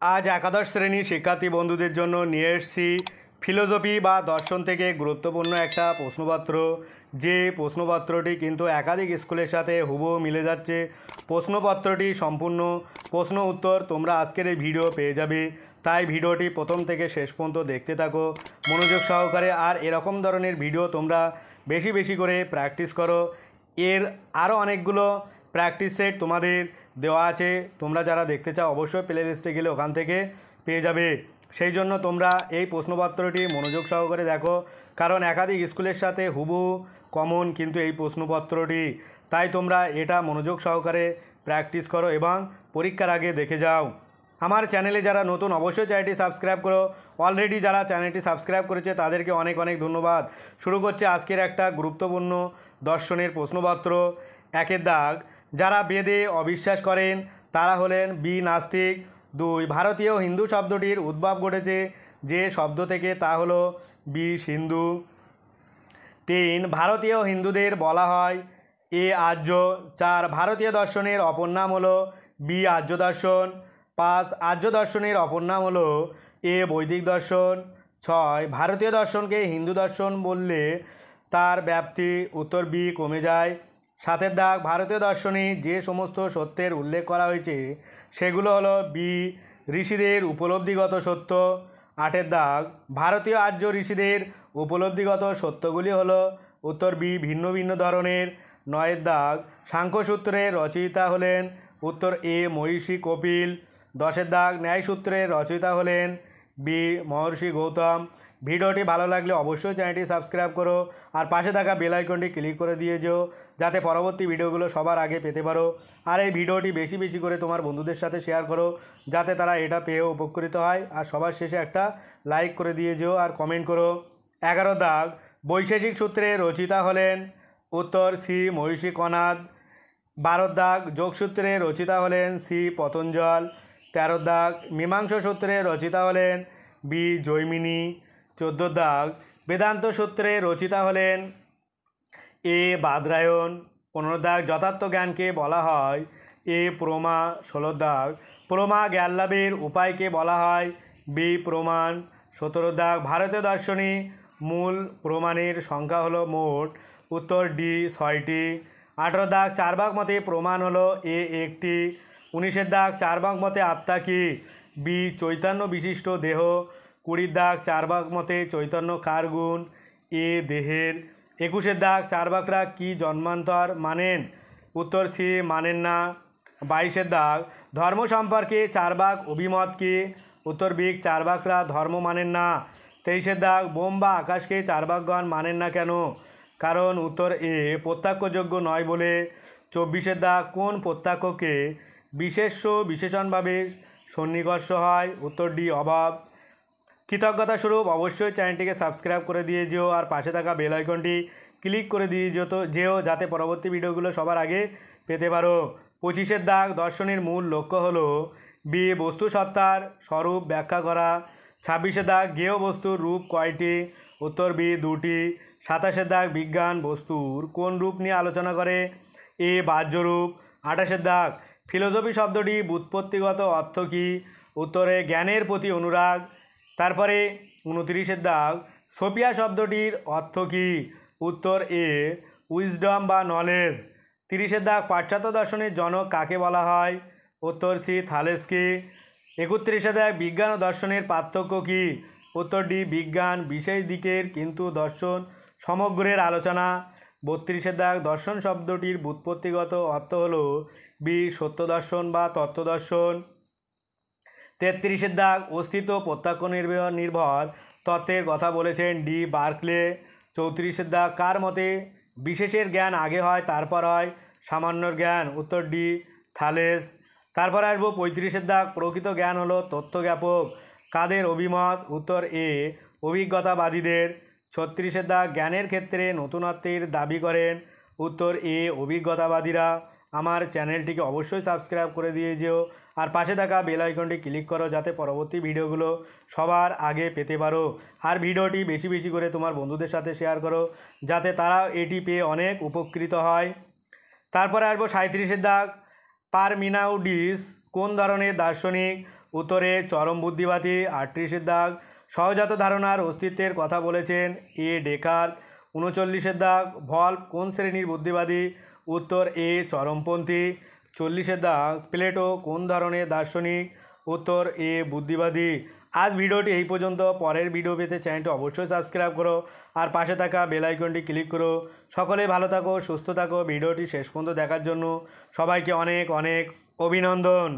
আজ একাদশ শ্রেণীর শিক্ষার্থী বন্ধুদের জন্য নিয়ে এসেছি ফিলোসফি বা দর্শন থেকে গুরুত্বপূর্ণ একটা প্রশ্নপত্র। যে প্রশ্নপত্রটি কিন্তু একাধিক স্কুলের সাথে হুবহু মিলে যাচ্ছে। প্রশ্নপত্রটি সম্পূর্ণ প্রশ্ন উত্তর তোমরা আজকের এই ভিডিও পেয়ে যাবে, তাই ভিডিওটি প্রথম থেকে শেষ পর্যন্ত দেখতে থাকো মনোযোগ সহকারে। আর এরকম ধরনের ভিডিও তোমরা বেশি বেশি করে প্র্যাকটিস করো। এর আরও অনেকগুলো প্র্যাকটিস সেট তোমাদের দেওয়া আছে, তোমরা যারা দেখতে চাও অবশ্যই প্লে লিস্টে গেলে ওখান থেকে পেয়ে যাবে। সেই জন্য তোমরা এই প্রশ্নপত্রটি মনোযোগ সহকারে দেখো, কারণ একাধিক স্কুলের সাথে হুবহু কমন কিন্তু এই প্রশ্নপত্রটি, তাই তোমরা এটা মনোযোগ সহকারে প্র্যাকটিস করো এবং পরীক্ষার আগে দেখে যাও। আমার চ্যানেলে যারা নতুন অবশ্যই চ্যানেলটি সাবস্ক্রাইব করো। অলরেডি যারা চ্যানেলটি সাবস্ক্রাইব করেছে তাদেরকে অনেক অনেক ধন্যবাদ। শুরু করছে আজকের একটা গুরুত্বপূর্ণ দর্শনের প্রশ্নপত্র। একের দাগ, যারা বেদে অবিশ্বাস করেন তারা হলেন বি নাস্তিক। 2, ভারতীয় হিন্দু শব্দটির উদ্ভব ঘটেছে যে শব্দ থেকে তা হলো বি সিন্ধু। 3, ভারতীয় হিন্দুদের বলা হয় এ আর্য। 4, ভারতীয় দর্শনের অপর নাম হলো বি আর্য দর্শন। 5, আর্য দর্শনের অপর নাম হলো এ বৈদিক দর্শন। 6, ভারতীয় দর্শনকে হিন্দু দর্শন বললে তার ব্যাপ্তি উত্তর বি কমে যায়। 7 দাগ, ভারতীয় দর্শনে যে সমস্ত সত্যের উল্লেখ করা হয়েছে সেগুলো হলো বি ঋষিদের উপলব্ধিগত সত্য। 8 দাগ, ভারতীয় আর্য ঋষিদের উপলব্ধিগত সত্যগুলি হলো উত্তর বি ভিন্ন ভিন্ন ধরনের। 9 দাগ, সাংখ্যসূত্রের রচয়িতা হলেন উত্তর এ মহর্ষি কপিল। 10 দাগ, ন্যায়সূত্রের রচয়িতা হলেন বি মহর্ষি গৌতম। ভিডিওটি ভালো লাগলে অবশ্যই চ্যানেলটি সাবস্ক্রাইব করো আর পাশে থাকা বেল আইকনটি ক্লিক করে দিয়ে যেও, যাতে পরবর্তী ভিডিওগুলো সবার আগে পেতে পারো। আর এই ভিডিওটি বেশি বেশি করে তোমার বন্ধুদের সাথে শেয়ার করো, যাতে তারা এটা পেয়েও উপকৃত হয়। আর সবার শেষে একটা লাইক করে দিয়ে যেও আর কমেন্ট করো। 11 দাগ, বৈশেষিক সূত্রে রচিতা হলেন উত্তর সি মহর্ষি কনাদ। 12 দাগ, যোগসূত্রে রচিতা হলেন সি পতঞ্জল। 13 দাগ, মীমাংসা সূত্রে রচিতা হলেন বি জৈমিনী। 14 দাগ, বেদান্ত সূত্রে রচিতা হলেন এ বাদরায়ণ। 15 দাগ, যথার্থ জ্ঞানকে বলা হয় এ প্রমা। 16 দাগ, প্রমা জ্ঞান লাভের উপায়কে বলা হয় বি প্রমাণ। 17 দাগ, ভারতীয় দর্শনে মূল প্রমাণের সংখ্যা হলো মোট উত্তর ডি 6টি। 18 দাগ, চার্বাক মতে প্রমাণ হলো এ 1টি। 19 দাগ, চার্বাক মতে আত্মা কি বি চৈতন্য বিশিষ্ট দেহ। 20 দাগ, চার্বাক মতে চৈতন্য কার গুণ এ দেহের। 21 দাগ, চার্বাকরা কি জন্মান্তর মানেন উত্তর সি মানেন না। 22 দাগ, ধর্ম সম্পর্কে চার্বাক অভিমত কি উত্তর বি চার্বাকরা ধর্ম মানেন না। 23 দাগ, বোম বা আকাশকে চার্বাকগণ মানেন না কেন, কারণ উত্তর এ প্রত্যক্ষযোগ্য নয় বলে। 24 দাগ, কোন প্রত্যক্ষকে বিশেষ্য বিশেষণভাবে সন্নিকর্ষ হয় উত্তর ডি অভাব। কৃতজ্ঞতা স্বরূপ অবশ্যই চ্যানেলটিকে সাবস্ক্রাইব করে দিয়ে যেও আর পাশে থাকা বেল আইকনটি ক্লিক করে দিয়ে যেও, যাতে পরবর্তী ভিডিওগুলো সবার আগে পেতে পারো। 25 দাগ, দর্শনের মূল লক্ষ্য হলো বি বস্তু সত্তার স্বরূপ ব্যাখ্যা করা। 26 দাগ, জ্ঞেয় বস্তুর রূপ কয়টি উত্তর বি 2টি। 27 দাগ, বিজ্ঞান বস্তুর কোন রূপ নিয়ে আলোচনা করে এ বাহ্য রূপ। 28 দাগ, ফিলোসফি শব্দটি ব্যুৎপত্তিগত অর্থ কী উত্তরে জ্ঞানের প্রতি অনুরাগ। তারপরে 29 দাগ, সোফিয়া শব্দটির অর্থ কী উত্তর এ উইজডম বা নলেজ। 30 দাগ, পাশ্চাত্য দর্শনের জনক কাকে বলা হয় উত্তর সি থালেসকে। 31 দাগ, বিজ্ঞান ও দর্শনের পার্থক্য কী উত্তর ডি বিজ্ঞান বিশেষ দিকের কিন্তু দর্শন সমগ্রের আলোচনা। 32 দাগ, দর্শন শব্দটির ব্যুৎপত্তিগত অর্থ হলো বি সত্য দর্শন বা তত্ত্বদর্শন। 33 দাগ, অস্তিত্ব প্রত্যক্ষ নির্ভর তত্ত্বের কথা বলেছেন ডি বার্কলে। 34 দাগ, কার মতে বিশেষের জ্ঞান আগে হয় তারপর হয় সামান্যর জ্ঞান উত্তর ডি থালেস। তারপর আসবো 35 দাগ, প্রকৃত জ্ঞান হলো তথ্য জ্ঞাপক কাদের অভিমত উত্তর এ অভিজ্ঞতাবাদীদের। 36 দাগ, জ্ঞানের ক্ষেত্রে নতুনত্বের দাবি করেন উত্তর এ অভিজ্ঞতাবাদীরা। আমার চ্যানেলটিকে অবশ্যই সাবস্ক্রাইব করে দিয়ে যেও আর পাশে থাকা বেল আইকনটি ক্লিক করো, যাতে পরবর্তী ভিডিওগুলো সবার আগে পেতে পারো। আর ভিডিওটি বেশি বেশি করে তোমার বন্ধুদের সাথে শেয়ার করো, যাতে তারা এটি পেয়ে অনেক উপকৃত হয়। তারপরে আসবো 37 দাগ, পারমিনাউডিস কোন ধরনের দার্শনিক উত্তরে চরম বুদ্ধিবাদী 38-এর দাগ। সহজাত ধারণার অস্তিত্বের কথা বলেছেন এ ডেকার্ত। 39-এর দাগ, ভল্ভ কোন শ্রেণীর বুদ্ধিবাদী? উত্তর এ চরমপন্থী। 40-এর দাগ, প্লেটো কোন ধরনের দার্শনিক? উত্তর এ বুদ্ধিবাদী। আজ ভিডিওটি এই পর্যন্ত। পরের ভিডিও পেতে চ্যানেলটি অবশ্যই সাবস্ক্রাইব করো আর পাশে থাকা বেল আইকনটি ক্লিক করো। সকলে ভালো থাকো, সুস্থ থাকো। ভিডিওটি শেষ পর্যন্ত দেখার জন্য সবাইকে অনেক অনেক অভিনন্দন।